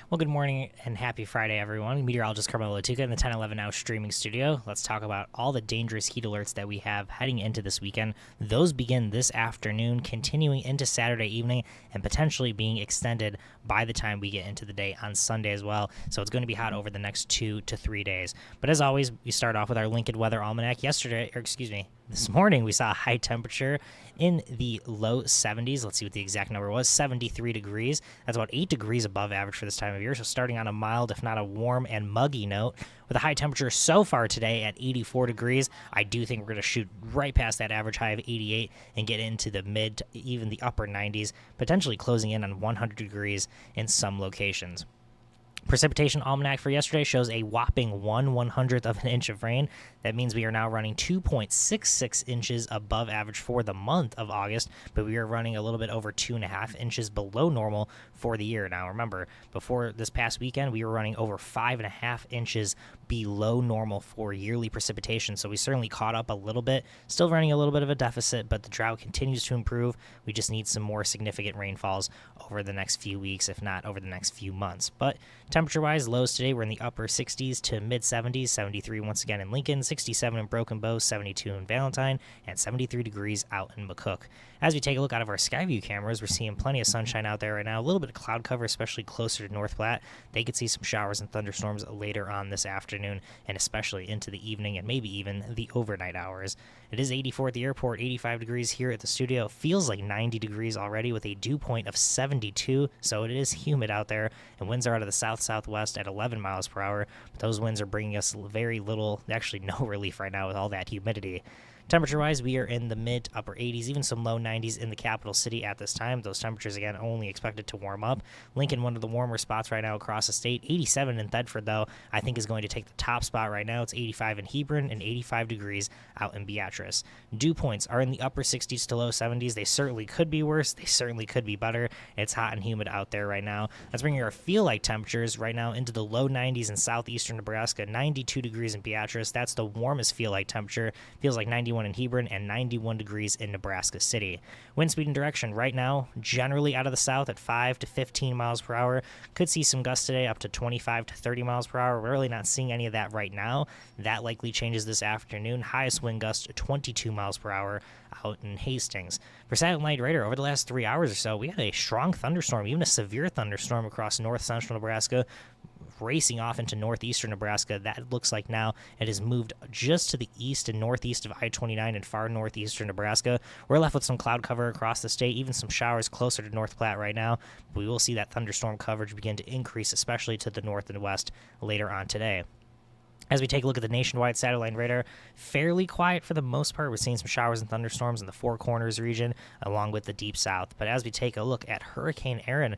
Well, good morning and happy Friday, everyone. Meteorologist Carmelo Lattuca in the 1011 Now streaming studio. Let's talk about all the dangerous heat alerts that we have heading into this weekend. Those begin this afternoon, continuing into Saturday evening, and potentially being extended by the time we get into the day on Sunday as well. So it's going to be hot over the next 2 to 3 days. But as always, we start off with our Lincoln Weather Almanac. This morning we saw a high temperature in the low 70s. Let's see what the exact number was. 73 degrees. That's about 8 degrees above average for this time of year. So starting on a mild, if not a warm and muggy note, with a high temperature so far today at 84 degrees. I do think we're going to shoot right past that average high of 88 and get into the mid to even the upper 90s, potentially closing in on 100 degrees in some locations. Precipitation almanac for yesterday shows a whopping 1/100th of an inch of rain. That means we are now running 2.66 inches above average for the month of August, but we are running a little bit over 2.5 inches below normal for the year. Now, remember, before this past weekend, we were running over 5.5 inches below normal for yearly precipitation, so we certainly caught up a little bit. Still running a little bit of a deficit, but the drought continues to improve. We just need some more significant rainfalls over the next few weeks, if not over the next few months. But temperature-wise, lows today were in the upper 60s to mid-70s, 73 once again in Lincoln, 67 in Broken Bow, 72 in Valentine, and 73 degrees out in McCook. As we take a look out of our Skyview cameras, we're seeing plenty of sunshine out there right now, a little bit of cloud cover, especially closer to North Platte. They could see some showers and thunderstorms later on this afternoon, and especially into the evening and maybe even the overnight hours. It is 84 at the airport, 85 degrees here at the studio. Feels like 90 degrees already with a dew point of 72, so it is humid out there, and winds are out of the south-southwest at 11 miles per hour, but those winds are bringing us very little, actually no relief right now with all that humidity. Temperature-wise, we are in the mid-upper 80s, even some low 90s in the capital city at this time. Those temperatures, again, only expected to warm up. Lincoln, one of the warmer spots right now across the state. 87 in Thedford, though, I think is going to take the top spot right now. It's 85 in Hebron and 85 degrees out in Beatrice. Dew points are in the upper 60s to low 70s. They certainly could be worse. They certainly could be better. It's hot and humid out there right now. That's bringing our feel-like temperatures right now into the low 90s in southeastern Nebraska, 92 degrees in Beatrice. That's the warmest feel-like temperature. Feels like 91 in Hebron and 91 degrees in Nebraska City. Wind speed and direction right now, generally out of the south at 5 to 15 miles per hour. Could see some gusts today up to 25 to 30 miles per hour. We're really not seeing any of that right now. That likely changes this afternoon. Highest wind gust 22 miles per hour out in Hastings. For satellite radar, over the last 3 hours or so, we had a strong thunderstorm, even a severe thunderstorm across north central Nebraska, racing off into northeastern Nebraska. That looks like now it has moved just to the east and northeast of I-29 in far northeastern Nebraska. We're left with some cloud cover across the state, even some showers closer to North Platte right now. But we will see that thunderstorm coverage begin to increase, especially to the north and west later on today. As we take a look at the nationwide satellite radar, fairly quiet for the most part. We're seeing some showers and thunderstorms in the Four Corners region, along with the deep south. But as we take a look at Hurricane Aaron,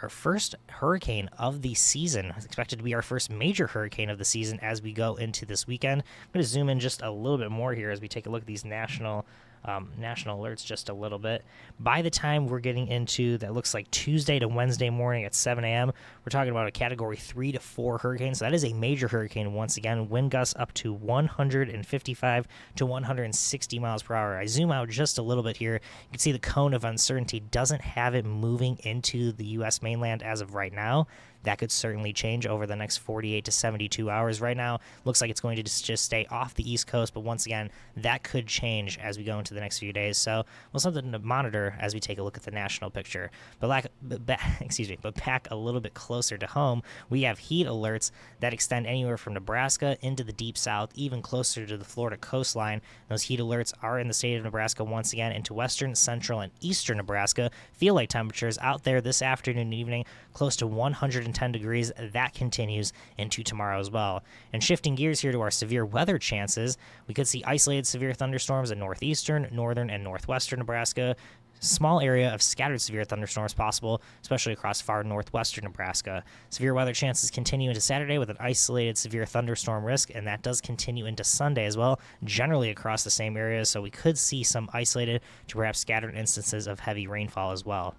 our first hurricane of the season, is expected to be our first major hurricane of the season as we go into this weekend. I'm going to zoom in just a little bit more here as we take a look at these national alerts just a little bit. By the time we're getting into that, looks like Tuesday to Wednesday morning at 7 a.m., we're talking about a category 3 to 4 hurricane. So that is a major hurricane once again. Wind gusts up to 155 to 160 miles per hour. I zoom out just a little bit here. You can see the cone of uncertainty doesn't have it moving into the U.S. mainland as of right now. That could certainly change over the next 48 to 72 hours. Right now, looks like it's going to just stay off the East Coast, but once again, that could change as we go into the next few days. So, well, something to monitor as we take a look at the national picture. But back a little bit closer to home, we have heat alerts that extend anywhere from Nebraska into the deep south, even closer to the Florida coastline. Those heat alerts are in the state of Nebraska once again into western, central, and eastern Nebraska. Feel like temperatures out there this afternoon and evening close to 110 degrees. That continues into tomorrow as well. And shifting gears here to our severe weather chances, we could see isolated severe thunderstorms in northeastern, northern, and northwestern Nebraska. Small area of scattered severe thunderstorms possible, especially across far northwestern Nebraska. Severe weather chances continue into Saturday with an isolated severe thunderstorm risk, and that does continue into Sunday as well, generally across the same areas, so we could see some isolated to perhaps scattered instances of heavy rainfall as well.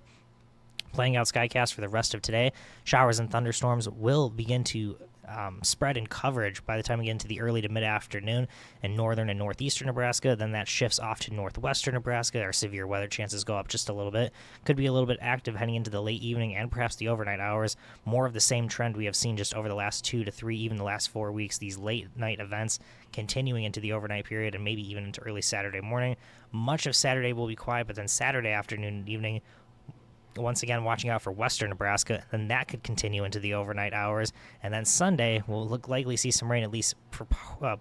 Playing out Skycast for the rest of today, showers and thunderstorms will begin to spread in coverage by the time we get into the early to mid-afternoon in northern and northeastern Nebraska. Then that shifts off to northwestern Nebraska. Our severe weather chances go up just a little bit. Could be a little bit active heading into the late evening and perhaps the overnight hours. More of the same trend we have seen just over the last 2 to 3, even the last 4 weeks. These late night events continuing into the overnight period and maybe even into early Saturday morning. Much of Saturday will be quiet, but then Saturday afternoon and evening, once again, watching out for western Nebraska, then that could continue into the overnight hours. And then Sunday, we'll likely see some rain, at least for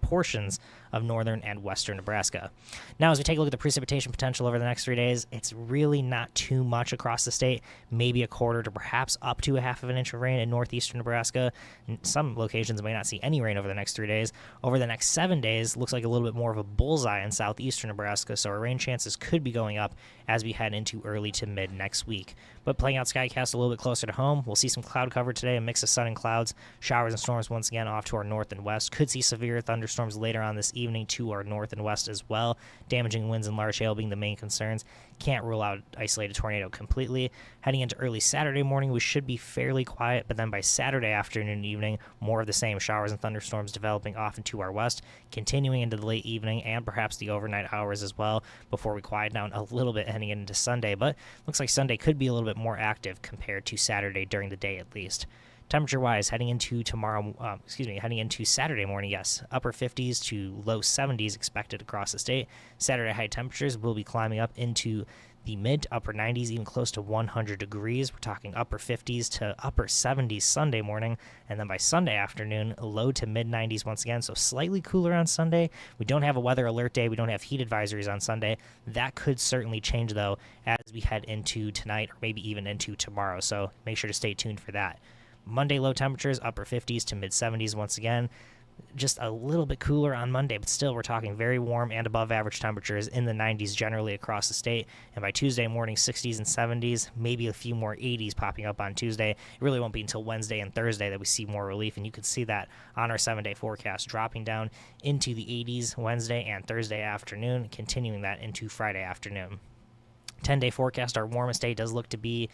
portions of northern and western Nebraska. Now, as we take a look at the precipitation potential over the next 3 days, it's really not too much across the state. Maybe a quarter to perhaps up to a half of an inch of rain in northeastern Nebraska. In some locations may not see any rain over the next 3 days. Over the next 7 days, looks like a little bit more of a bullseye in southeastern Nebraska, so our rain chances could be going up as we head into early to mid next week. But playing out Skycast a little bit closer to home, we'll see some cloud cover today, a mix of sun and clouds, showers and storms once again off to our north and west. Could see severe thunderstorms later on this evening to our north and west as well. Damaging winds and large hail being the main concerns. Can't rule out isolated tornado completely. Heading into early Saturday morning, we should be fairly quiet, but then by Saturday afternoon and evening, more of the same showers and thunderstorms developing off and to our west, continuing into the late evening and perhaps the overnight hours as well before we quiet down a little bit heading into Sunday. But looks like Sunday could be a little bit more active compared to Saturday during the day at least. Temperature-wise, heading into Saturday morning, yes, upper 50s to low 70s expected across the state. Saturday high temperatures will be climbing up into the mid to upper 90s, even close to 100 degrees. We're talking upper 50s to upper 70s Sunday morning, and then by Sunday afternoon, low to mid 90s once again, so slightly cooler on Sunday. We don't have a weather alert day. We don't have heat advisories on Sunday. That could certainly change, though, as we head into tonight or maybe even into tomorrow, so make sure to stay tuned for that. Monday, low temperatures, upper 50s to mid 70s once again. Just a little bit cooler on Monday, but still we're talking very warm and above average temperatures in the 90s generally across the state. And by Tuesday morning, 60s and 70s, maybe a few more 80s popping up on Tuesday. It really won't be until Wednesday and Thursday that we see more relief, and you can see that on our 7-day forecast, dropping down into the 80s Wednesday and Thursday afternoon, continuing that into Friday afternoon. 10-day forecast, our warmest day does look to be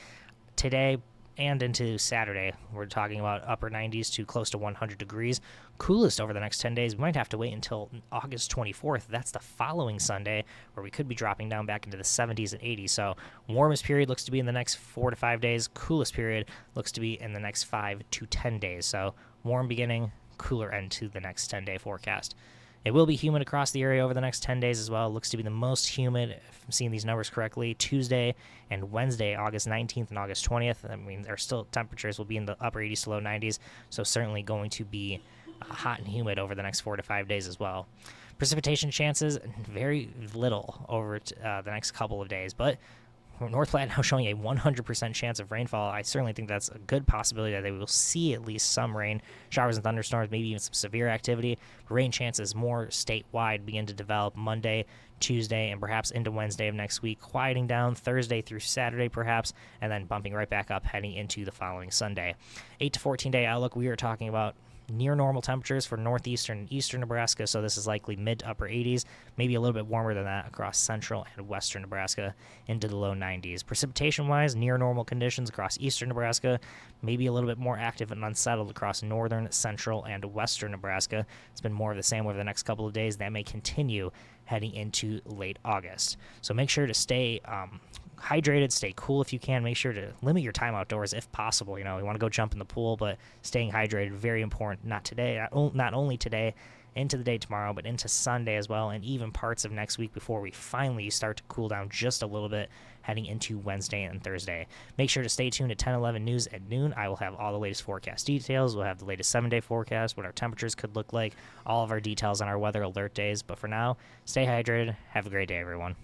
today and into Saturday. We're talking about upper 90s to close to 100 degrees. Coolest over the next 10 days. We might have to wait until August 24th. That's the following Sunday, where we could be dropping down back into the 70s and 80s. So warmest period looks to be in the next 4 to 5 days. Coolest period looks to be in the next 5 to 10 days. So warm beginning, cooler end to the next 10-day forecast. It will be humid across the area over the next 10 days as well. It looks to be the most humid, if I'm seeing these numbers correctly, Tuesday and Wednesday, August 19th and August 20th. I mean, there are still temperatures will be in the upper 80s to low 90s, so certainly going to be hot and humid over the next 4 to 5 days as well. Precipitation chances, very little over the next couple of days, but North Platte now showing a 100% chance of rainfall. I certainly think that's a good possibility that they will see at least some rain, showers and thunderstorms, maybe even some severe activity. Rain chances more statewide begin to develop Monday, Tuesday, and perhaps into Wednesday of next week, quieting down Thursday through Saturday perhaps, and then bumping right back up heading into the following Sunday. 8 to 14-day outlook, we are talking about near normal temperatures for northeastern and eastern Nebraska, so this is likely mid to upper 80s, maybe a little bit warmer than that across central and western Nebraska into the low 90s. Precipitation-wise, near normal conditions across eastern Nebraska, maybe a little bit more active and unsettled across northern, central, and western Nebraska. It's been more of the same over the next couple of days. That may continue heading into late August. So make sure to stay hydrated, stay cool if you can. Make sure to limit your time outdoors if possible. You know, you want to go jump in the pool, but staying hydrated, very important. Not only today, into the day tomorrow, but into Sunday as well, and even parts of next week before we finally start to cool down just a little bit heading into Wednesday and Thursday. Make sure to stay tuned at 10:11 News at noon. I will have all the latest forecast details. We'll have the latest 7-day forecast, what our temperatures could look like, all of our details on our weather alert days. But for now, stay hydrated. Have a great day, everyone.